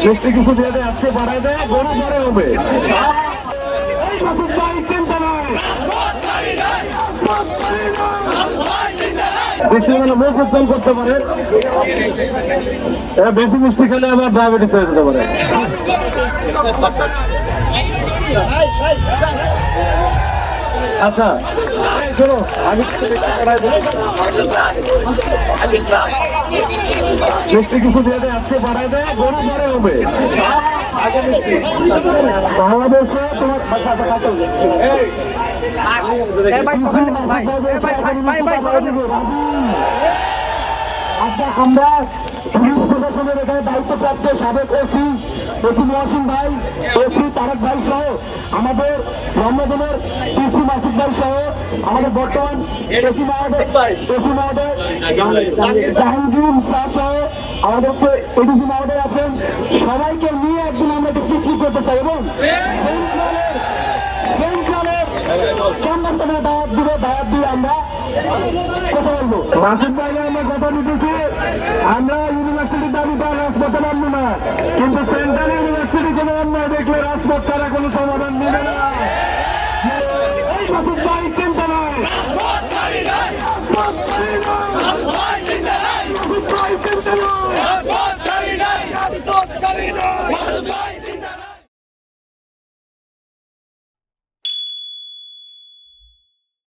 মিষ্টি কিছু দিয়ে দেয়, আজকে বাড়ায় দেয়, গরু বড় হবে। চিন্তা নাই, বেশি মানে মুখ উজ্জ্বল করতে পারে, বেশি মিষ্টি খেলে আবার ডায়াবেটিস হয়ে যেতে পারে। আচ্ছা শোনো, আমি মিষ্টি কিছু দিয়ে দেয়, আজকে বাড়ায় দেয়, গরু বড় হবে। বাংলাদেশে তোমার আচ্ছা, আমরা পুলিশ প্রশাসনের এখানে দায়িত্বপ্রাপ্ত সাবেক ওসি মহসিন ভাই, ওসি তারেক ভাই সহ আমাদের রমজানের পিসি মাসিক ভাই সহ আমাদের বর্তমান ওসি মহোদয় জাহাঙ্গীর শাহ সহ আমাদের হচ্ছে এডিসি মহোদয় আছেন। সবাইকে নিয়ে একদিন আমরা একটু পিকনিক করতে চাই এবং দাওয়াত দিয়ে আমরা কথা বলবো। মাসুদ ভাইকে আমরা কথা দিতেছি, আমরা ইউনিভার্সিটির দাবিতে রাজপথে নামবো না, কিন্তু সেন্ট্রাল ইউনিভার্সিটি কোনো অন্যায় দেখলে রাজপথ ছাড়া কোনো সমাধান নেবে না। মাসুদ ভাই চিন্তা নাই।